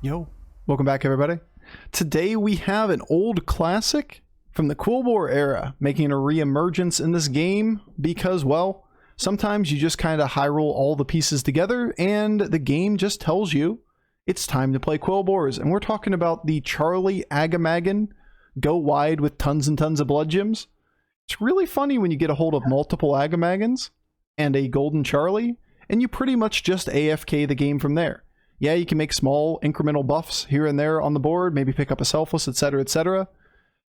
Yo, welcome back everybody. Today we have an old classic from the Cool War era making a re-emergence in this game because, well, sometimes you just kind of high roll all the pieces together and the game just tells you it's time to play Quillbores. And we're talking about the Charlie Aggamaggans go wide with tons and tons of blood gems. It's really funny when you get a hold of multiple Aggamaggans and a Golden Charlie and you pretty much just AFK the game from there. Yeah, you can make small incremental buffs here and there on the board, maybe pick up a Selfless, etc., etc.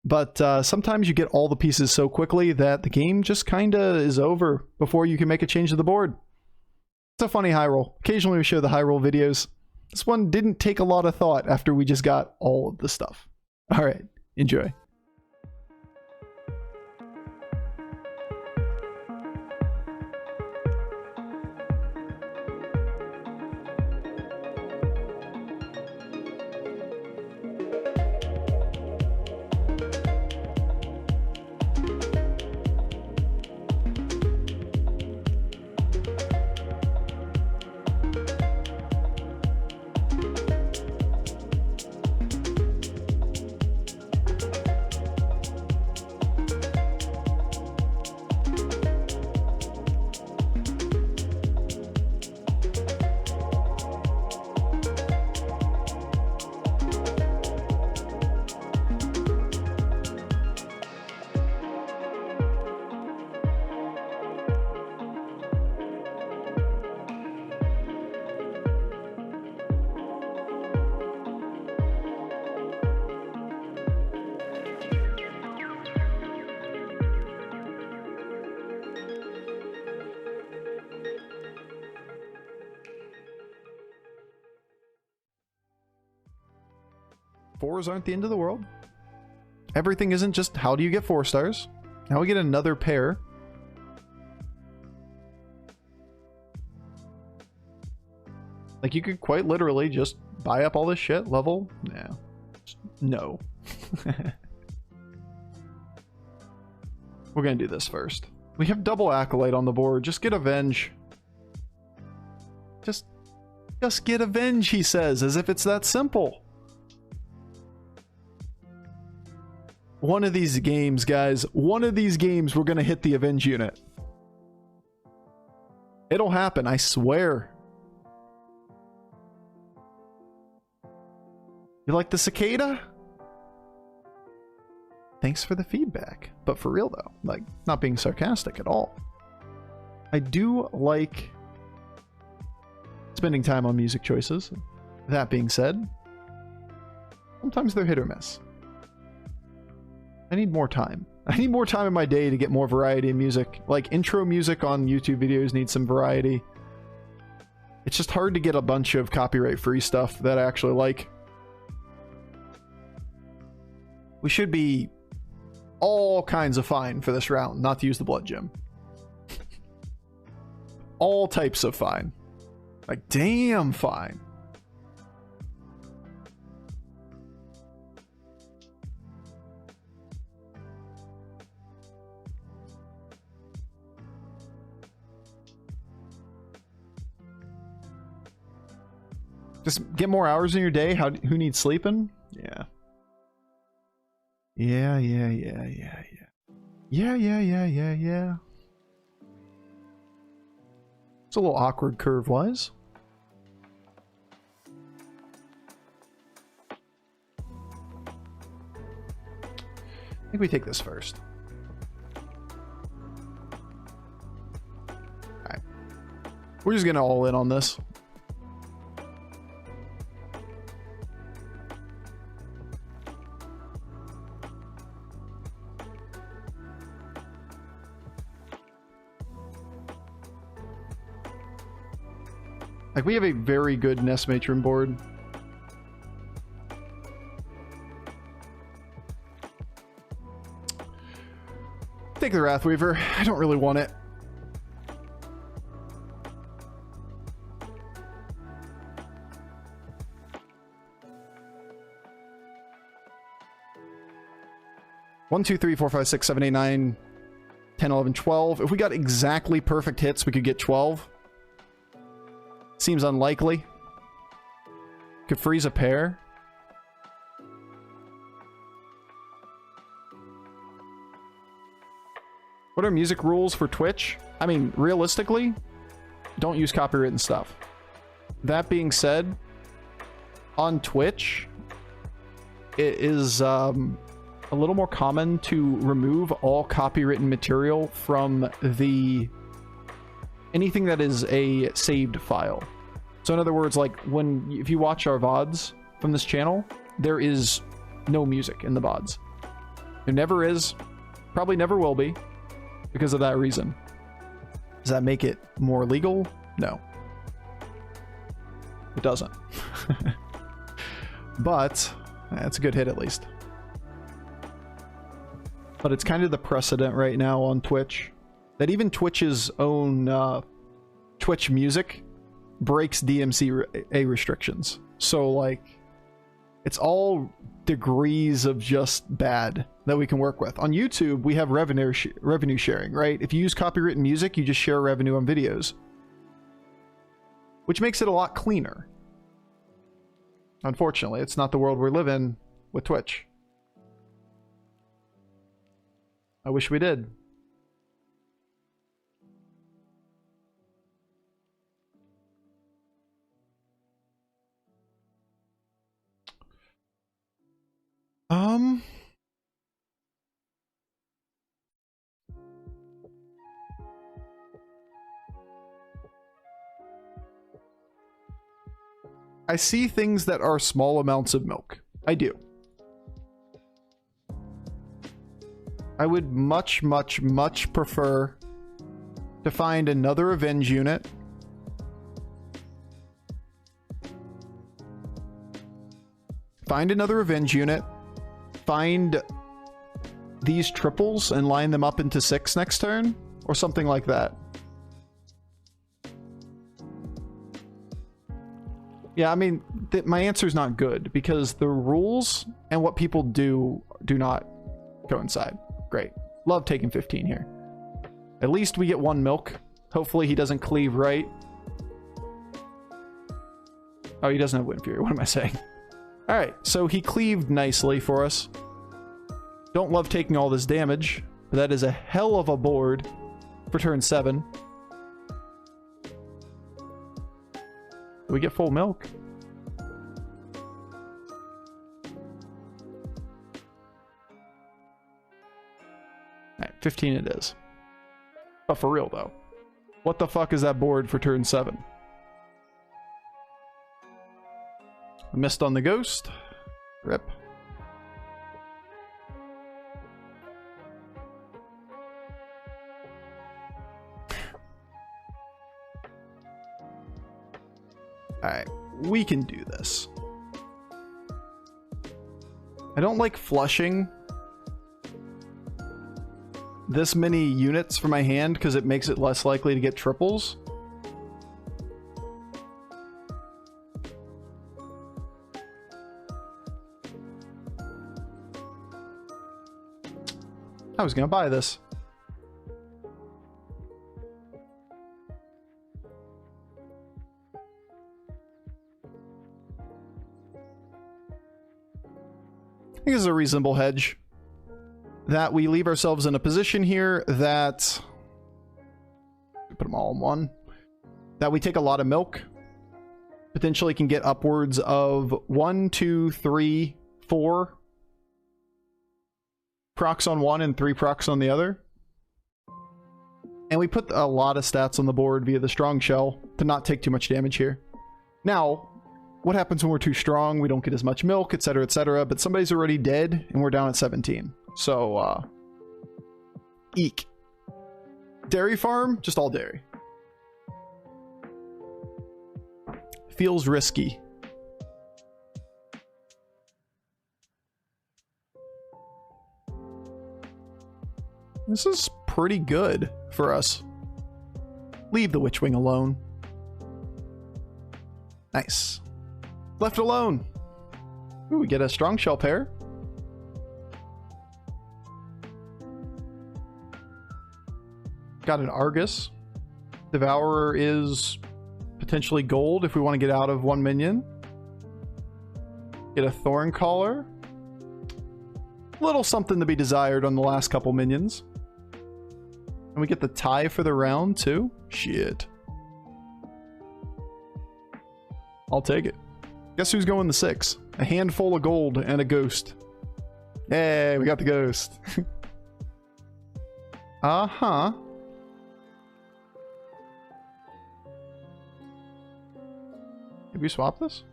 But sometimes you get all the pieces so quickly that the game just kind of is over before you can make a change to the board. It's a funny high roll. Occasionally we show the high roll videos. This one didn't take a lot of thought after we just got all of the stuff. All right, enjoy. Fours aren't the end of the world. Everything isn't just how do you get 4 stars. Now we get another pair. Like you could quite literally just buy up all this shit, level. No. We're gonna do this first. We have double Acolyte on the board. Just get Avenge. Just get Avenge, he says, as if it's that simple. One of these games, guys, one of these games we're gonna hit the Avenge unit. It'll happen, I swear. You like the cicada? Thanks for the feedback. But for real though, like, not being sarcastic at all. I do like spending time on music choices. That being said, sometimes they're hit or miss. I need more time. I need more time in my day to get more variety in music. Like, intro music on YouTube videos needs some variety. It's just hard to get a bunch of copyright-free stuff that I actually like. We should be all kinds of fine for this round, not to use the blood gem. All types of fine. Like, damn fine. Just get more hours in your day. Who needs sleeping? Yeah. Yeah. It's a little awkward curve-wise. I think we take this first. Alright. We're just gonna all in on this. Like, we have a very good Nest Matron board. Take the Wrathweaver. I don't really want it. One, 2, 3, 4, 5, 6, 7, 8, 9, 10, 11, 12. If we got exactly perfect hits, we could get 12. Seems unlikely. Could freeze a pair. What are music rules for Twitch? I mean, realistically, don't use copywritten stuff. That being said, on Twitch, it is a little more common to remove all copywritten material from anything that is a saved file. So in other words, like if you watch our VODs from this channel, there is no music in the VODs. There never is, probably never will be, because of that reason. Does that make it more legal? No. It doesn't. But it's a good hit at least. But it's kind of the precedent right now on Twitch that even Twitch's own Twitch music breaks DMCA restrictions. So like, it's all degrees of just bad that we can work with. On YouTube, we have revenue sharing, right? If you use copywritten music, you just share revenue on videos, which makes it a lot cleaner. Unfortunately, it's not the world we live in with Twitch. I wish we did. I see things that are small amounts of milk. I do. I would much, much, much prefer to find another Avenge unit. Find another Avenge unit. Find these triples and line them up into 6 next turn, or something like that. Yeah, I mean, my answer is not good because the rules and what people do not coincide. Great. Love taking 15 here. At least we get 1 milk. Hopefully he doesn't cleave right. Oh, he doesn't have Wind Fury. What am I saying? All right, so he cleaved nicely for us. Don't love taking all this damage, but that is a hell of a board for turn 7. We get full milk. Alright, 15 it is. But for real though, what the fuck is that board for turn 7? I missed on the ghost. Rip. Alright, we can do this. I don't like flushing this many units for my hand because it makes it less likely to get triples. I was gonna buy this. I think this is a reasonable hedge. That we leave ourselves in a position here that... Put them all in one. That we take a lot of milk. Potentially can get upwards of 1, 2, 3, 4 procs on one and 3 procs on the other. And we put a lot of stats on the board via the strong shell to not take too much damage here. Now, what happens when we're too strong? We don't get as much milk, etc., etc. But somebody's already dead, and we're down at 17. So, eek. Dairy farm? Just all dairy. Feels risky. This is pretty good for us. Leave the Witchwing alone. Nice. Left alone. Ooh, we get a strong shell pair. Got an Argus. Devourer is potentially gold if we want to get out of 1 minion. Get a Thorn Caller. Little something to be desired on the last couple minions. And we get the tie for the round too. Shit. I'll take it. Guess who's going the 6? A handful of gold and a ghost. Hey, we got the ghost. Uh-huh. Did we swap this?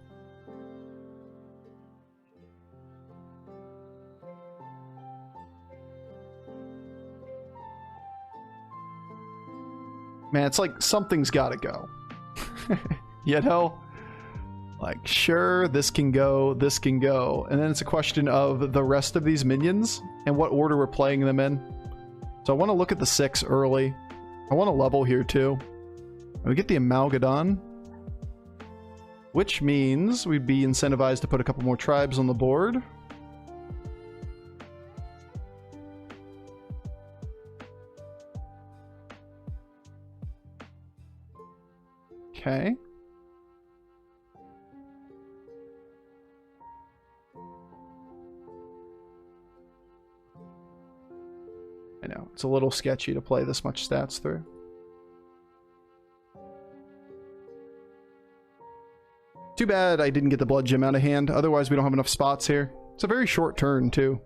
Man, it's like something's gotta go. You know? Like, sure, this can go, and then it's a question of the rest of these minions and what order we're playing them in. So I want to look at the 6 early. I want to level here too. And we get the Aggamaggans, which means we'd be incentivized to put a couple more tribes on the board. Okay. I know, it's a little sketchy to play this much stats through. Too bad I didn't get the blood gem out of hand, otherwise we don't have enough spots here. It's a very short turn too.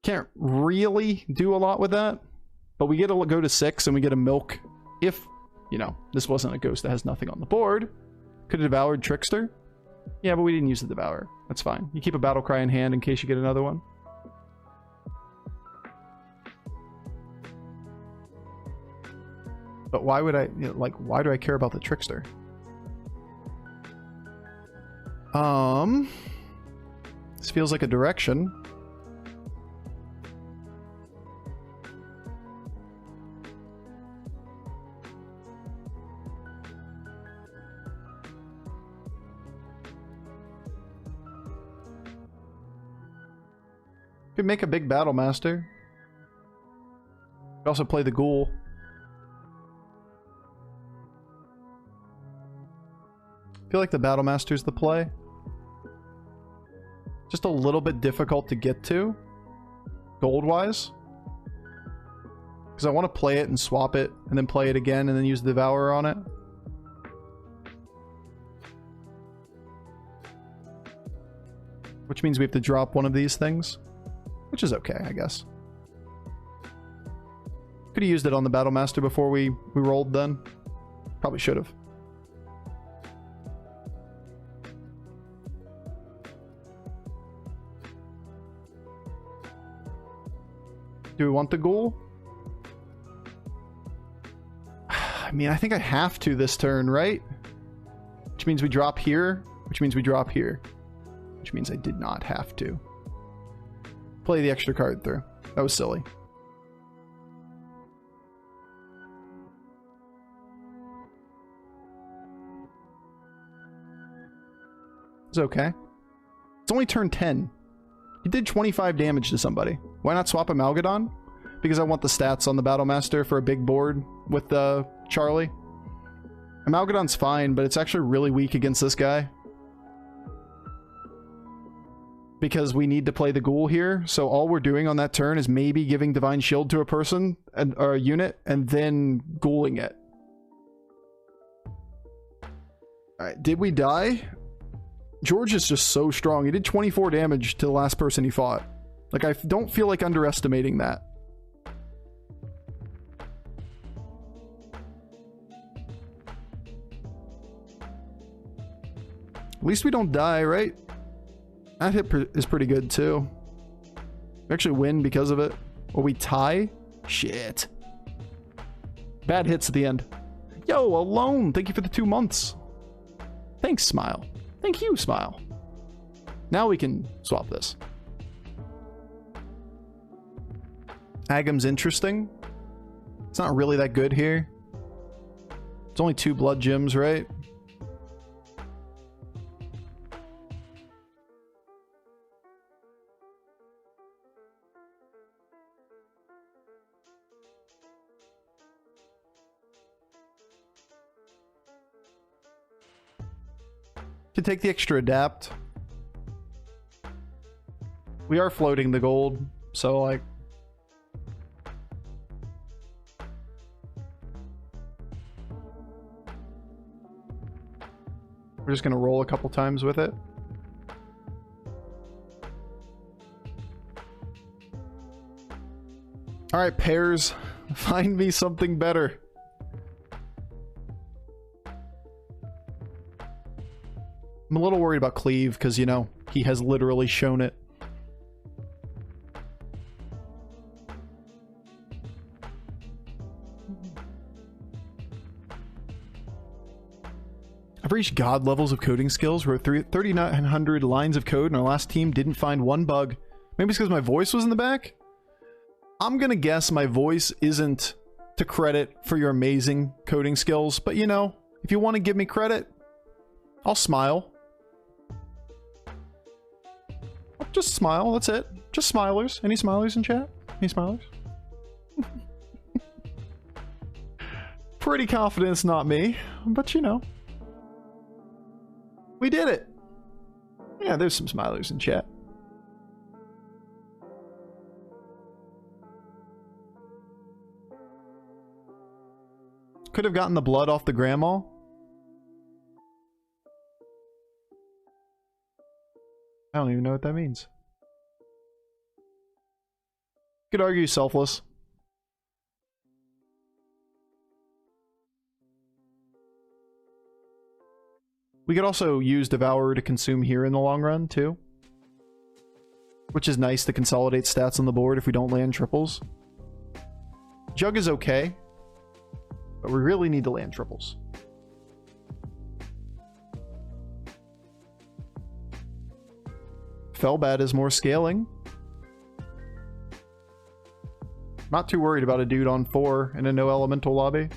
Can't really do a lot with that, but we get to go to 6 and we get a milk if, you know, this wasn't a ghost that has nothing on the board. Could have devoured Trickster. Yeah, but we didn't use the Devourer. That's fine. You keep a Battle Cry in hand in case you get another one. But why would I, you know, like, why do I care about the Trickster? This feels like a direction. Could make a big Battle Master. Could also play the Ghoul. I feel like the Battle Master's the play. Just a little bit difficult to get to, gold-wise. Because I want to play it and swap it, and then play it again, and then use the Devourer on it. Which means we have to drop one of these things. Which is okay, I guess. Could have used it on the Battle Master before we rolled then. Probably should have. Do we want the Ghoul? I mean, I think I have to this turn, right? Which means we drop here, which means we drop here. Which means I did not have to. Play the extra card through. That was silly. It's okay. It's only turn 10. He did 25 damage to somebody. Why not swap Aggamaggans? Because I want the stats on the Battle Master for a big board with Charlie. Aggamaggans fine, but it's actually really weak against this guy. Because we need to play the Ghoul here, so all we're doing on that turn is maybe giving Divine Shield to a person, or a unit, and then Ghouling it. Alright, did we die? George is just so strong. He did 24 damage to the last person he fought. Like, I don't feel like underestimating that. At least we don't die, right? That hit is pretty good too. We actually win because of it. Or we tie? Shit. Bad hits at the end. Yo, Alone! Thank you for the 2 months. Thanks, Smile. Thank you, Smile. Now we can swap this. Agham's interesting. It's not really that good here. It's only 2 blood gems, right? to take the extra adapt. We are floating the gold, so like... we're just gonna roll a couple times with it. Alright, pairs. Find me something better. I'm a little worried about Cleave, because, you know, he has literally shown it. I've reached god levels of coding skills. We're 3,900 lines of code, and our last team didn't find one bug. Maybe it's because my voice was in the back? I'm gonna guess my voice isn't to credit for your amazing coding skills, but you know, if you want to give me credit, I'll smile. Just smile, that's it. Just smilers. Any smilers in chat? Any smilers? Pretty confident it's not me, but you know. We did it! Yeah, there's some smilers in chat. Could have gotten the blood off the grandma. I don't even know what that means. Could argue selfless. We could also use Devour to consume here in the long run, too. Which is nice to consolidate stats on the board if we don't land triples. Jug is okay, but we really need to land triples. Firebat is more scaling. Not too worried about a dude on 4 in a no elemental lobby.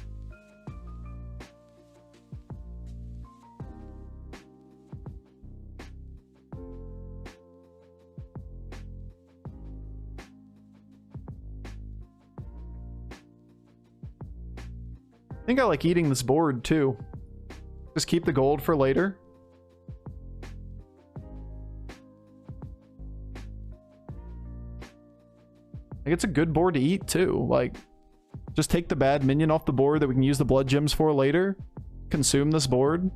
I think I like eating this board too. Just keep the gold for later. Like, it's a good board to eat too. Like, just take the bad minion off the board that we can use the blood gems for later. Consume this board.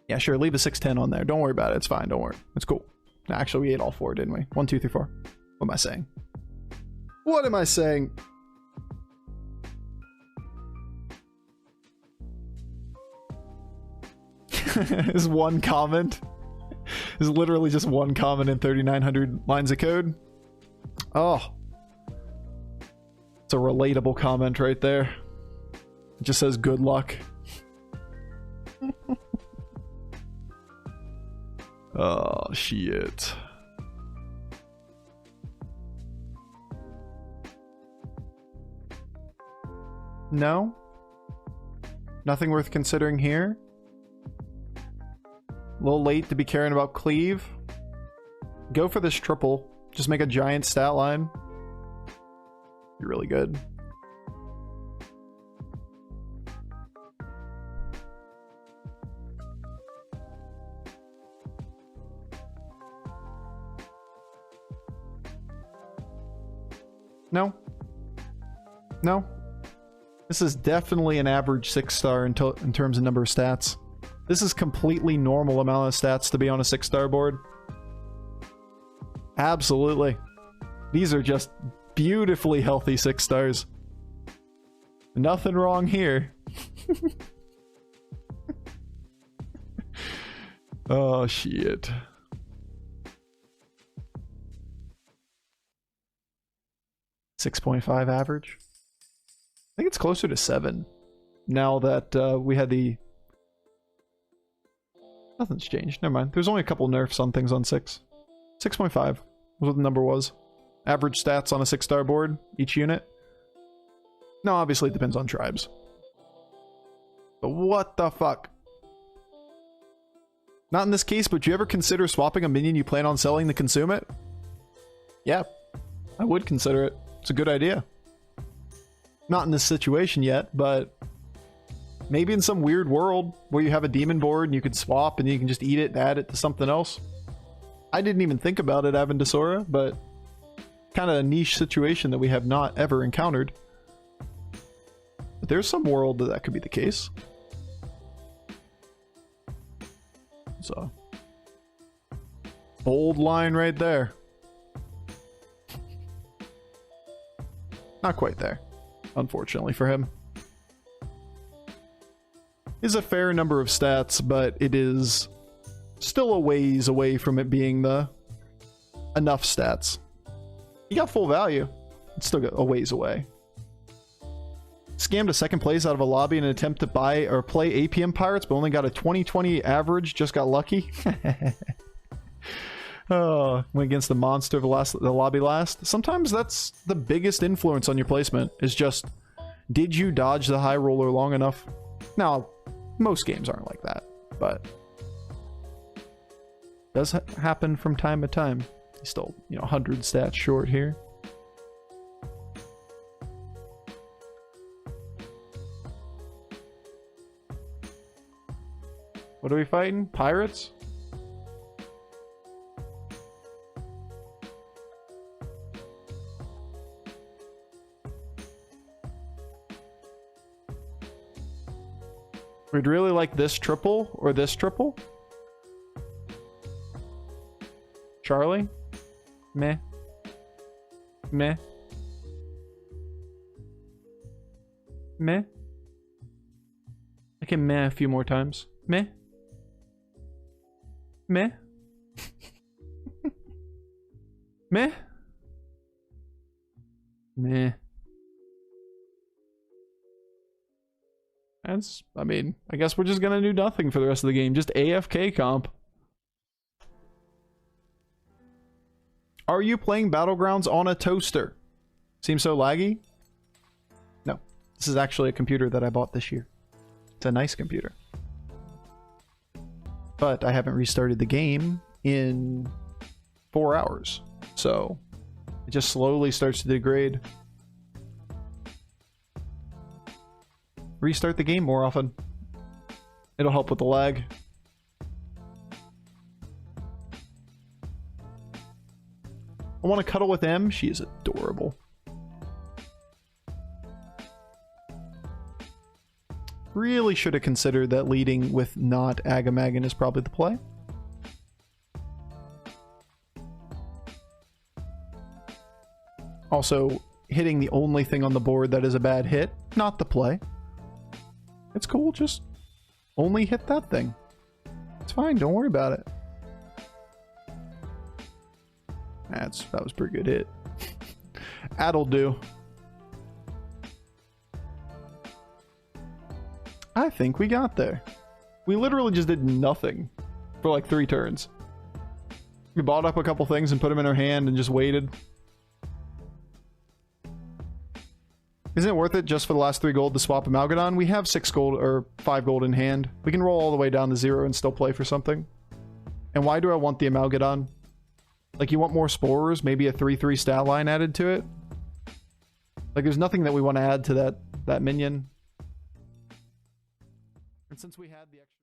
Yeah, sure, leave a 6/10 on there. Don't worry about it. It's fine. Don't worry. It's cool. Actually, we ate all 4, didn't we? 1, 2, 3, 4. What am I saying? What am I saying? Is one comment. Is literally just one comment in 3,900 lines of code. Oh. It's a relatable comment right there. It just says good luck. Oh, shit. No? Nothing worth considering here? A little late to be caring about Cleave. Go for this triple. Just make a giant stat line. Be really good. No. No. This is definitely an average 6-star in terms of number of stats. This is completely normal amount of stats to be on a 6-star board. Absolutely. These are just beautifully healthy 6 stars. Nothing wrong here. Oh, shit. .5 average. I think it's closer to 7 now that we had the... Nothing's changed. Never mind. There's only a couple nerfs on things on 6. 6.5 was what the number was. Average stats on a 6-star board, each unit. No, obviously it depends on tribes. But what the fuck? Not in this case, but do you ever consider swapping a minion you plan on selling to consume it? Yeah, I would consider it. It's a good idea. Not in this situation yet, but Maybe in some weird world where you have a demon board and you could swap and you can just eat it and add it to something else. I didn't even think about it, Avendasora, but kind of a niche situation that we have not ever encountered. But there's some world that could be the case. So, bold line right there. Not quite there, unfortunately for him. Is a fair number of stats, but it is still a ways away from it being the enough stats. He got full value. It's still a ways away. Scammed a second place out of a lobby in an attempt to buy or play APM Pirates, but only got a 20/20 average. Just got lucky. Oh, went against the monster of the lobby last. Sometimes that's the biggest influence on your placement, is just, did you dodge the high roller long enough? Now, most games aren't like that, but does happen from time to time. He's still, 100 stats short here. What are we fighting? Pirates? We'd really like this triple or this triple. Charlie? Meh. Meh. Meh. I can meh a few more times. Meh. Meh. Meh. Meh. That's, I mean, I guess we're just gonna do nothing for the rest of the game. Just AFK comp. Are you playing Battlegrounds on a toaster? Seems so laggy? No. This is actually a computer that I bought this year. It's a nice computer. But I haven't restarted the game in 4 hours. So it just slowly starts to degrade. Restart the game more often. It'll help with the lag. I want to cuddle with M. She is adorable. Really should have considered that leading with not Aggamaggans is probably the play. Also, hitting the only thing on the board that is a bad hit, not the play. It's cool, just only hit that thing. It's fine, don't worry about it. That was a pretty good hit. That'll do. I think we got there. We literally just did nothing for like 3 turns. We bought up a couple things and put them in our hand and just waited. Isn't it worth it just for the last 3 gold to swap Aggamaggans? We have 6 gold or 5 gold in hand. We can roll all the way down to 0 and still play for something. And why do I want the Aggamaggans? Like, you want more spores? Maybe a 3/3 stat line added to it? Like, there's nothing that we want to add to that minion. And since we had the extra